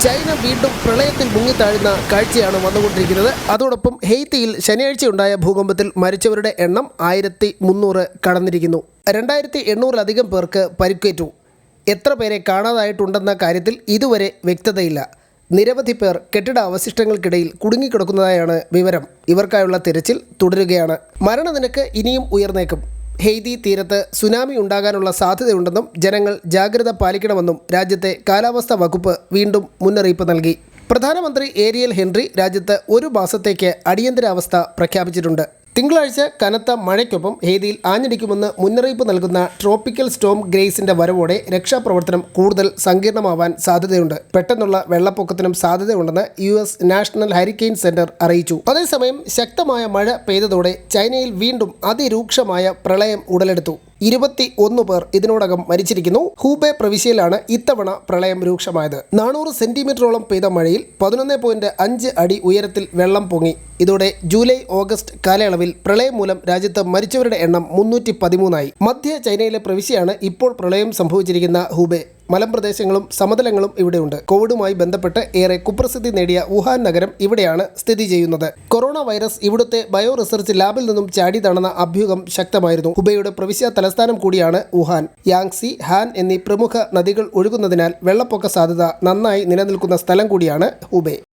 China വീണ്ടും പ്രളയത്തിൽ മുങ്ങിത്താഴുന്ന കാഴ്ചയാണ് വന്നുകൊണ്ടിരിക്കുന്നത്. അതോടൊപ്പം ഹെയ്ത്തിയിൽ ശനിയാഴ്ചയുണ്ടായ ഭൂകമ്പത്തിൽ മരിച്ചവരുടെ എണ്ണം 1300 കടന്നിരിക്കുന്നു. 2800-ലധികം പേർക്ക് പരിക്കേറ്റു. എത്ര പേരെ കാണാതായിട്ടുണ്ടെന്ന കാര്യത്തിൽ ഇതുവരെ വ്യക്തതയില്ല. നിരവധി പേർ കെട്ടിട അവശിഷ്ടങ്ങൾക്കിടയിൽ കുടുങ്ങിക്കിടക്കുന്നതായാണ് വിവരം. ഇവർക്കായുള്ള തിരച്ചിൽ തുടരുകയാണ്. മരണനിരക്ക് ഇനിയും ഉയർന്നേക്കും. ഹെയ്തി തീരത്ത് സുനാമി ഉണ്ടാകാനുള്ള സാധ്യതയുണ്ടെന്നും ജനങ്ങൾ ജാഗ്രത പാലിക്കണമെന്നും രാജ്യത്തെ കാലാവസ്ഥാ വകുപ്പ് വീണ്ടും മുന്നറിയിപ്പ് നൽകി. പ്രധാനമന്ത്രി ഏരിയൽ ഹെൻറി രാജ്യത്ത് 1 മാസത്തേക്ക് അടിയന്തരാവസ്ഥ പ്രഖ്യാപിച്ചിട്ടുണ്ട്. തിങ്കളാഴ്ച കനത്ത മഴയ്ക്കൊപ്പം ഹെയ്തിയിൽ ആഞ്ഞടിക്കുമെന്ന് മുന്നറിയിപ്പ് നൽകുന്ന ട്രോപ്പിക്കൽ സ്റ്റോം ഗ്രേസിന്റെ വരവോടെ രക്ഷാപ്രവർത്തനം കൂടുതൽ സങ്കീർണമാവാൻ സാധ്യതയുണ്ട്. പെട്ടെന്നുള്ള വെള്ളപ്പൊക്കത്തിനും സാധ്യതയുണ്ടെന്ന് US നാഷണൽ ഹരിക്കെയിൻ സെന്റർ അറിയിച്ചു. അതേസമയം ശക്തമായ മഴ പെയ്തതോടെ ചൈനയിൽ വീണ്ടും അതിരൂക്ഷമായ പ്രളയം ഉടലെടുത്തു. 21 പേർ ഇതിനോടകം മരിച്ചിരിക്കുന്നു. ഹൂബെ പ്രവിശ്യയിലാണ് ഇത്തവണ പ്രളയം രൂക്ഷമായത്. 400 സെന്റിമീറ്ററോളം പെയ്ത മഴയിൽ 11.5 അടി ഉയരത്തിൽ വെള്ളം പൊങ്ങി. ഇതോടെ ജൂലൈ ഓഗസ്റ്റ് കാലയളവിൽ പ്രളയം മൂലം രാജ്യത്ത് മരിച്ചവരുടെ എണ്ണം 313 മധ്യ ചൈനയിലെ പ്രവിശ്യയാണ് ഇപ്പോൾ പ്രളയം സംഭവിച്ചിരിക്കുന്ന ഹൂബെ. മലമ്പ്രദേശങ്ങളും സമതലങ്ങളും ഇവിടെയുണ്ട്. കോവിഡുമായി ബന്ധപ്പെട്ട് ഏറെ കുപ്രസിദ്ധി നേടിയ വുഹാൻ നഗരം ഇവിടെയാണ് സ്ഥിതി ചെയ്യുന്നത്. കൊറോണ വൈറസ് ഇവിടുത്തെ ബയോ റിസർച്ച് ലാബിൽ നിന്നും ചാടിയതാണെന്ന അഭ്യൂഹം ശക്തമായിരുന്നു. ഹുബെയുടെ പ്രവിശ്യ തലസ്ഥാനം കൂടിയാണ് വുഹാൻ. യാങ്സി, ഹാൻ എന്നീ പ്രമുഖ നദികൾ ഒഴുകുന്നതിനാൽ വെള്ളപ്പൊക്ക സാധ്യത നന്നായി നിലനിൽക്കുന്ന സ്ഥലം കൂടിയാണ് ഹുബെ.